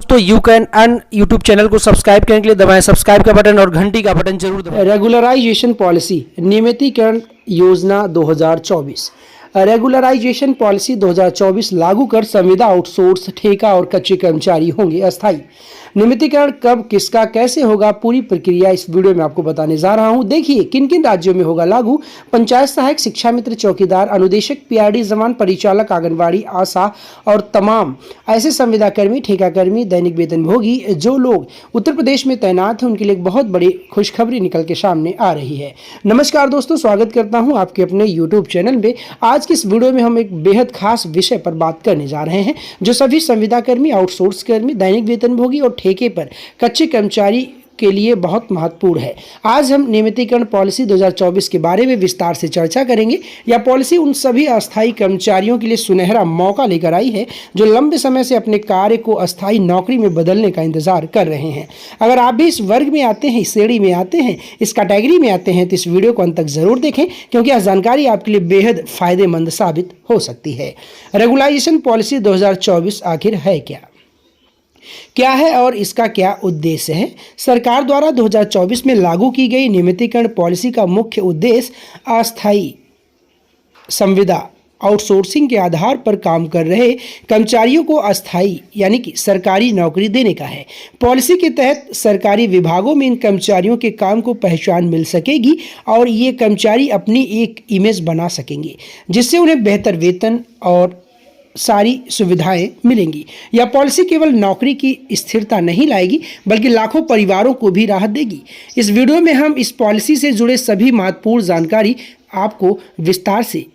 दोस्तों you can earn YouTube channel को subscribe करने के लिए दबाएं सब्सक्राइब का बटन और घंटी का बटन जरूर दबाएं। रेगुलराइजेशन पॉलिसी नियमितीकरण योजना 2024 रेगुलराइजेशन पॉलिसी 2024 लागू कर संविदा आउटसोर्स ठेका और कच्चे कर्मचारी होंगे अस्थायी। नियमितीकरण कब किसका कैसे होगा पूरी प्रक्रिया इस वीडियो में आपको बताने जा रहा हूं। देखिए किन किन राज्यों में होगा लागू। पंचायत सहायक, शिक्षा मित्र, चौकीदार, अनुदेशक, पीआरडी जवान, परिचालक, आंगनबाड़ी, आशा और तमाम ऐसे संविदा कर्मी, ठेका कर्मी, दैनिक वेतनभोगी जो लोग उत्तर प्रदेश में तैनात हैं उनके लिए एक बहुत बड़ी खुशखबरी निकल के सामने आ रही है। नमस्कार दोस्तों, स्वागत करता हूँ आपके अपने यूट्यूब चैनल में। आज की इस वीडियो में हम एक बेहद खास विषय पर बात करने जा रहे हैं जो सभी संविदा कर्मी, आउटसोर्स कर्मी, दैनिक वेतनभोगी और ठेके पर कच्चे कर्मचारी के लिए बहुत महत्वपूर्ण है। आज हम नियमितीकरण पॉलिसी 2024 के बारे में विस्तार से चर्चा करेंगे। यह पॉलिसी उन सभी अस्थायी कर्मचारियों के लिए सुनहरा मौका लेकर आई है जो लंबे समय से अपने कार्य को अस्थायी नौकरी में बदलने का इंतजार कर रहे हैं। अगर आप भी इस वर्ग में आते हैं, इस श्रेणी में आते हैं, इस कैटेगरी में आते हैं तो इस वीडियो को अंत तक जरूर देखें क्योंकि यह जानकारी आपके लिए बेहद फायदेमंद साबित हो सकती है। रेगुलाइजेशन पॉलिसी 2024 आखिर है क्या है और इसका क्या उद्देश्य है। सरकार द्वारा 2024 में लागू की गई नियमितीकरण पॉलिसी का मुख्य उद्देश्य अस्थायी संविदा आउटसोर्सिंग के आधार पर काम कर रहे कर्मचारियों को अस्थायी यानी कि सरकारी नौकरी देने का है। पॉलिसी के तहत सरकारी विभागों में इन कर्मचारियों के काम को पहचान मिल सकेगी और ये कर्मचारी अपनी एक इमेज बना सकेंगे जिससे उन्हें बेहतर वेतन और सारी सुविधाएं मिलेंगी। यह पॉलिसी केवल नौकरी की स्थिरता नहीं लाएगी बल्कि लाखों परिवारों को भी राहत देगी। इस वीडियो में हम इस पॉलिसी से जुड़े सभी महत्वपूर्ण जानकारी आपको विस्तार से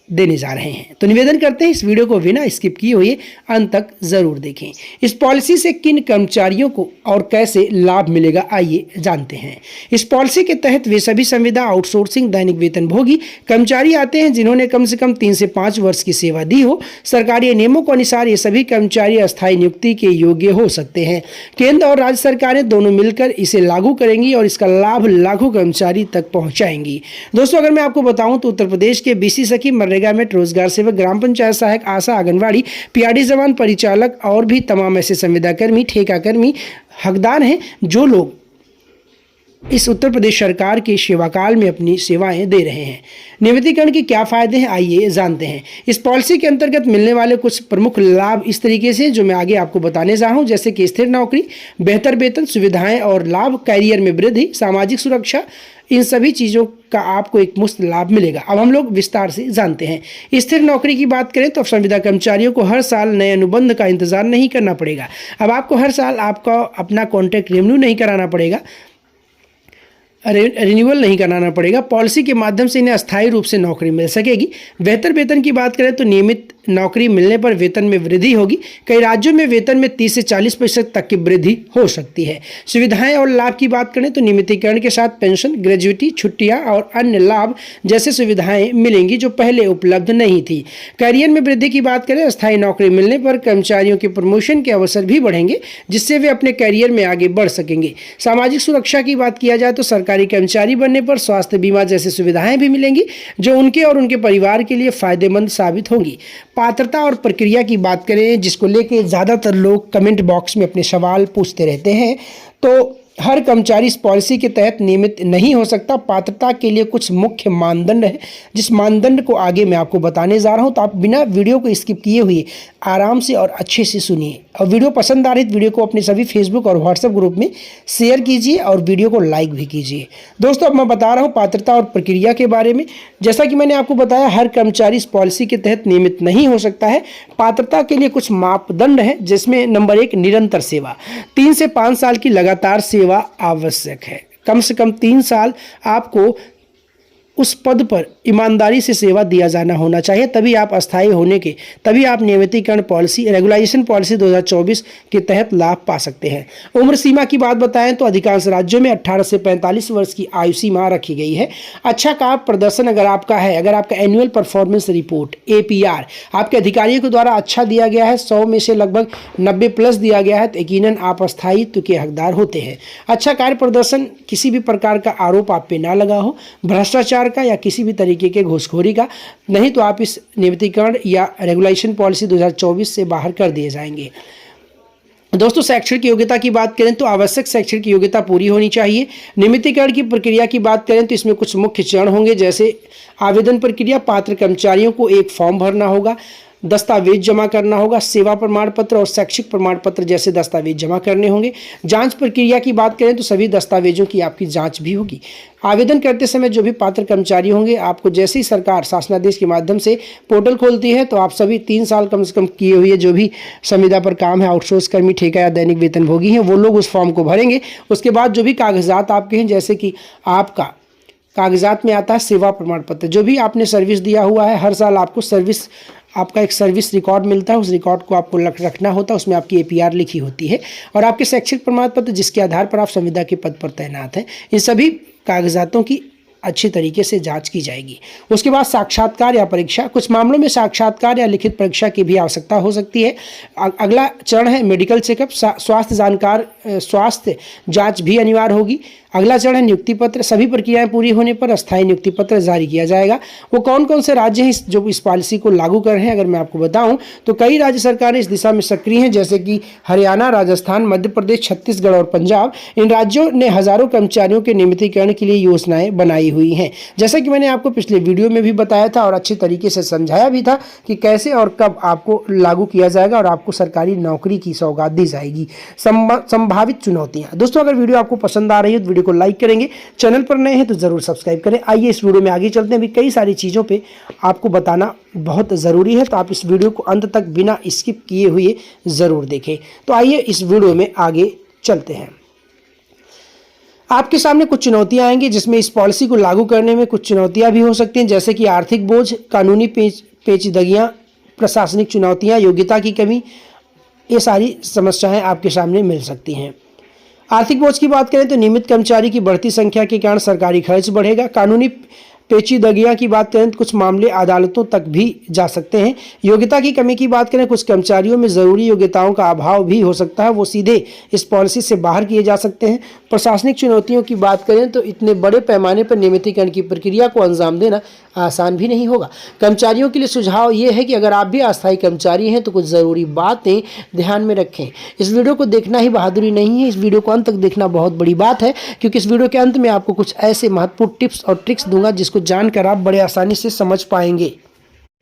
देने जा रहे हैं। तो निवेदन करते हैं इस वीडियो को बिना स्किप किए हुए अंत तक जरूर देखें। इस पॉलिसी से किन कर्मचारियों को और कैसे लाभ मिलेगा आइए जानते हैं। इस पॉलिसी के तहत वे सभी संविदा आउटसोर्सिंग दैनिक वेतनभोगी कर्मचारी आते हैं जिन्होंने कम से कम 3 से 5 वर्ष की सेवा दी हो। सरकारी नियमों के अनुसार ये सभी कर्मचारी अस्थायी नियुक्ति के योग्य हो सकते हैं। केंद्र और राज्य सरकारें दोनों मिलकर इसे लागू करेंगी और इसका लाभ लाखों कर्मचारी तक पहुंचाएंगी। दोस्तों अगर मैं आपको बताऊं तो उत्तर प्रदेश के बीसी सखी, मनरेगा में रोजगार सेवक, ग्राम पंचायत सहायक, आशा, आंगनबाड़ी, पीआरडी जवान, परिचालक और भी तमाम ऐसे संविदा कर्मी, ठेका कर्मी हकदार हैं जो लोग इस उत्तर प्रदेश सरकार के सेवाकाल में अपनी सेवाएं दे रहे हैं। नियमितीकरण के क्या फायदे हैं आइए जानते हैं। इस पॉलिसी के अंतर्गत मिलने वाले कुछ प्रमुख लाभ इस तरीके से जो मैं आगे आपको बताने जा रहा हूं, जैसे कि स्थिर नौकरी, बेहतर वेतन, सुविधाएं और लाभ, कैरियर में वृद्धि, सामाजिक सुरक्षा, इन सभी चीज़ों का आपको एक मुफ्त लाभ मिलेगा। अब हम लोग विस्तार से जानते हैं। स्थिर नौकरी की बात करें तो संविदा कर्मचारियों को हर साल नए अनुबंध का इंतजार नहीं करना पड़ेगा। अब आपको हर साल आपका अपना कॉन्ट्रैक्ट रिन्यू नहीं कराना पड़ेगा, रिन्यूअल नहीं कराना पड़ेगा। पॉलिसी के माध्यम से इन्हें अस्थायी रूप से नौकरी मिल सकेगी। बेहतर वेतन की बात करें तो नियमित नौकरी मिलने पर वेतन में वृद्धि होगी। कई राज्यों में वेतन में 30 से 40% तक की वृद्धि हो सकती है। सुविधाएं और लाभ की बात करें तो नियमितीकरण के साथ पेंशन, ग्रेजुइटी, छुट्टियां और अन्य लाभ जैसे सुविधाएं मिलेंगी जो पहले उपलब्ध नहीं थी। करियर में वृद्धि की बात करें, अस्थायी नौकरी मिलने पर कर्मचारियों के प्रमोशन के अवसर भी बढ़ेंगे जिससे वे अपने करियर में आगे बढ़ सकेंगे। सामाजिक सुरक्षा की बात किया जाए तो सरकारी कर्मचारी बनने पर स्वास्थ्य बीमा जैसी सुविधाएं भी मिलेंगी जो उनके और उनके परिवार के लिए फायदेमंद साबित होंगी। पात्रता और प्रक्रिया की बात करें जिसको लेके ज़्यादातर लोग कमेंट बॉक्स में अपने सवाल पूछते रहते हैं, तो हर कर्मचारी इस पॉलिसी के तहत नियमित नहीं हो सकता। पात्रता के लिए कुछ मुख्य मानदंड है जिस मानदंड को आगे मैं आपको बताने जा रहा हूं, तो आप बिना वीडियो को स्किप किए हुए आराम से और अच्छे से सुनिए। और वीडियो पसंद आ रही तो वीडियो को अपने सभी फेसबुक और व्हाट्सएप ग्रुप में शेयर कीजिए और वीडियो को लाइक भी कीजिए। दोस्तों अब मैं बता रहा हूँ पात्रता और प्रक्रिया के बारे में। जैसा कि मैंने आपको बताया हर कर्मचारी इस पॉलिसी के तहत नियमित नहीं हो सकता है। पात्रता के लिए कुछ मापदंड है जिसमें नंबर 1 निरंतर सेवा, 3 से 5 साल की लगातार सेवा आवश्यक है। कम से कम 3 साल आपको उस पद पर ईमानदारी से सेवा दिया जाना होना चाहिए, तभी आप अस्थायी तभी आप नियमितीकरण पॉलिसी रेगुलाइजेशन पॉलिसी 2024 के तहत लाभ पा सकते हैं। उम्र सीमा की बात बताएं तो अधिकांश राज्यों में 18 से 45 वर्ष की आयु सीमा रखी गई है। अच्छा कार्य प्रदर्शन अगर आपका है, अगर आपका एनुअल परफॉर्मेंस रिपोर्ट APR आपके अधिकारियों के द्वारा अच्छा दिया गया है, 100 में से लगभग 90 प्लस दिया गया है, तो यकीनन आप अस्थायित्व के हकदार होते हैं। अच्छा कार्य प्रदर्शन, किसी भी प्रकार का आरोप आप पे ना लगा हो, भ्रष्टाचार का या किसी भी तरीके के घूसखोरी का, नहीं तो आप इस नियमितीकरण या रेगुलेशन पॉलिसी 2024 से बाहर कर दिए जाएंगे। दोस्तों शैक्षणिक योग्यता की बात करें तो आवश्यक शैक्षणिक योग्यता पूरी होनी चाहिए। नियमितीकरण की प्रक्रिया की बात करें तो इसमें कुछ मुख्य चरण होंगे, जैसे आवेदन प्रक्रिया, पात्र कर्मचारियों को एक फॉर्म भरना होगा, दस्तावेज जमा करना होगा, सेवा प्रमाण पत्र और शैक्षिक प्रमाण पत्र जैसे दस्तावेज जमा करने होंगे। जांच प्रक्रिया की बात करें तो सभी दस्तावेजों की आपकी जांच भी होगी। आवेदन करते समय जो भी पात्र कर्मचारी होंगे, आपको जैसे ही सरकार शासनादेश के माध्यम से पोर्टल खोलती है तो आप सभी 3 साल कम से कम किए हुए जो भी संविदा पर काम है, आउटसोर्स कर्मी, ठेका या दैनिक वेतनभोगी हैं, वो लोग उस फॉर्म को भरेंगे। उसके बाद जो भी कागजात आपके हैं, जैसे कि आपका कागजात में आता है सेवा प्रमाण पत्र, जो भी आपने सर्विस दिया हुआ है, हर साल आपको सर्विस, आपका एक सर्विस रिकॉर्ड मिलता है, उस रिकॉर्ड को आपको रखना होता है, उसमें आपकी APR लिखी होती है, और आपके शैक्षिक प्रमाण पत्र जिसके आधार पर आप संविदा के पद पर तैनात हैं, इन सभी कागजातों की अच्छी तरीके से जांच की जाएगी। उसके बाद साक्षात्कार या परीक्षा, कुछ मामलों में साक्षात्कार या लिखित परीक्षा की भी आवश्यकता हो सकती है। अगला चरण है मेडिकल चेकअप, स्वास्थ्य जांच भी अनिवार्य होगी। अगला चरण है नियुक्ति पत्र, सभी प्रक्रियाएं पूरी होने पर अस्थायी नियुक्ति पत्र जारी किया जाएगा। वो कौन कौन से राज्य हैं जो इस पॉलिसी को लागू कर रहे हैं, अगर मैं आपको बताऊं तो कई राज्य सरकारें इस दिशा में सक्रिय हैं, जैसे कि हरियाणा, राजस्थान, मध्य प्रदेश, छत्तीसगढ़ और पंजाब। इन राज्यों ने हजारों कर्मचारियों के नियमितीकरण के लिए योजनाएं बनाई हुई हैं। जैसा कि मैंने आपको पिछले वीडियो में भी बताया था और अच्छी तरीके से समझाया भी था कि कैसे और कब आपको लागू किया जाएगा और आपको सरकारी नौकरी की सौगात दी जाएगी। संभावित चुनौतियां, दोस्तों अगर वीडियो आपको पसंद आ रही है तो वीडियो को लाइक करेंगे, चैनल पर नए हैं तो जरूर सब्सक्राइब करें। आइए इस वीडियो में आगे चलते हैं। अभी कई सारी चीज़ों पे आपको बताना बहुत ज़रूरी है, तो आप इस वीडियो को अंत तक बिना स्किप किए हुए ज़रूर देखें। तो आइए इस वीडियो में आगे चलते हैं। आपके सामने कुछ चुनौतियां आएंगी, जिसमें इस पॉलिसी को लागू करने में कुछ चुनौतियां भी हो सकती हैं, जैसे कि आर्थिक बोझ, कानूनी पेचीदगियां, प्रशासनिक चुनौतियां, योग्यता की कमी, ये सारी समस्याएं आपके सामने मिल सकती हैं। आर्थिक बोझ की बात करें तो नियमित कर्मचारी की बढ़ती संख्या के कारण सरकारी खर्च बढ़ेगा। कानूनी पेचीदगियां की बात करें तो कुछ मामले अदालतों तक भी जा सकते हैं। योग्यता की कमी की बात करें, कुछ कर्मचारियों में ज़रूरी योग्यताओं का अभाव भी हो सकता है, वो सीधे इस पॉलिसी से बाहर किए जा सकते हैं। प्रशासनिक चुनौतियों की बात करें तो इतने बड़े पैमाने पर नियमितीकरण की प्रक्रिया को अंजाम देना आसान भी नहीं होगा। कर्मचारियों के लिए सुझाव ये है कि अगर आप भी अस्थायी कर्मचारी हैं तो कुछ ज़रूरी बातें ध्यान में रखें। इस वीडियो को देखना ही बहादुरी नहीं है, इस वीडियो को अंत तक देखना बहुत बड़ी बात है, क्योंकि इस वीडियो के अंत में आपको कुछ ऐसे महत्वपूर्ण टिप्स और ट्रिक्स दूंगा जिसको जानकर आप बड़े आसानी से समझ पाएंगे।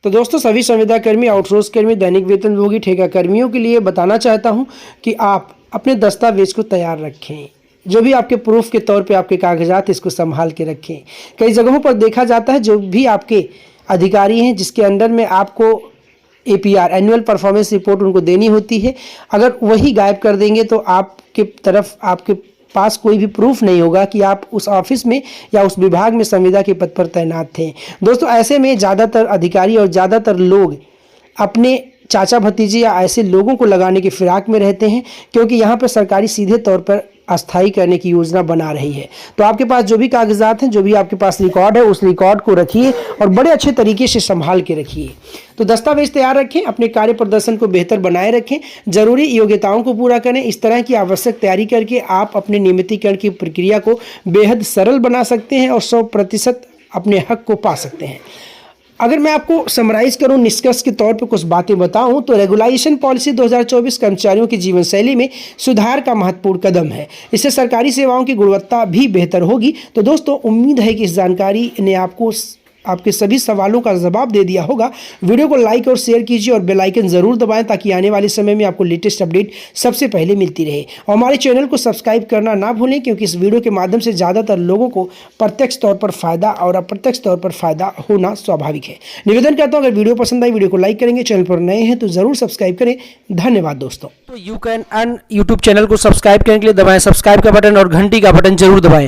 तो दोस्तों सभी संविदा कर्मी, आउटसोर्स कर्मी, दैनिक वेतनभोगी, ठेका कर्मियों के लिए बताना चाहता हूं कि आप अपने दस्तावेज को तैयार रखें, जो भी आपके प्रूफ के तौर पे आपके कागजात, इसको संभाल के रखें। कई जगहों पर देखा जाता है जो भी आपके अधिकारी हैं जिसके अंडर में आपको APR एनुअल परफॉर्मेंस रिपोर्ट उनको देनी होती है, अगर वही गायब कर देंगे तो आपके पास कोई भी प्रूफ नहीं होगा कि आप उस ऑफिस में या उस विभाग में संविदा के पद पर तैनात थे। दोस्तों ऐसे में ज़्यादातर अधिकारी और ज़्यादातर लोग अपने चाचा भतीजे या ऐसे लोगों को लगाने की फिराक में रहते हैं, क्योंकि यहाँ पर सरकारी सीधे तौर पर अस्थायी करने की योजना बना रही है। तो आपके पास जो भी कागजात हैं, जो भी आपके पास रिकॉर्ड है, उस रिकॉर्ड को रखिए और बड़े अच्छे तरीके से संभाल के रखिए। तो दस्तावेज तैयार रखें, अपने कार्य प्रदर्शन को बेहतर बनाए रखें, जरूरी योग्यताओं को पूरा करें। इस तरह की आवश्यक तैयारी करके आप अपने नियमितीकरण की प्रक्रिया को बेहद सरल बना सकते हैं और 100% अपने हक को पा सकते हैं। अगर मैं आपको समराइज करूं, निष्कर्ष के तौर पर कुछ बातें बताऊं तो रेगुलाइजेशन पॉलिसी 2024 कर्मचारियों की जीवन शैली में सुधार का महत्वपूर्ण कदम है। इससे सरकारी सेवाओं की गुणवत्ता भी बेहतर होगी। तो दोस्तों उम्मीद है कि इस जानकारी ने आपको आपके सभी सवालों का जवाब दे दिया होगा। वीडियो को लाइक और शेयर कीजिए और बेल आइकन ज़रूर दबाएं ताकि आने वाले समय में आपको लेटेस्ट अपडेट सबसे पहले मिलती रहे। और हमारे चैनल को सब्सक्राइब करना ना भूलें, क्योंकि इस वीडियो के माध्यम से ज़्यादातर लोगों को प्रत्यक्ष तौर पर फ़ायदा और अप्रत्यक्ष तौर पर फ़ायदा होना स्वाभाविक है। निवेदन करता हूँ, अगर वीडियो पसंद आई वीडियो को लाइक करेंगे, चैनल पर नए हैं तो ज़रूर सब्सक्राइब करें। धन्यवाद दोस्तों। तो you can earn YouTube channel को सब्सक्राइब करने के लिए दबाएं सब्सक्राइब का बटन और घंटी का बटन जरूर दबाएं।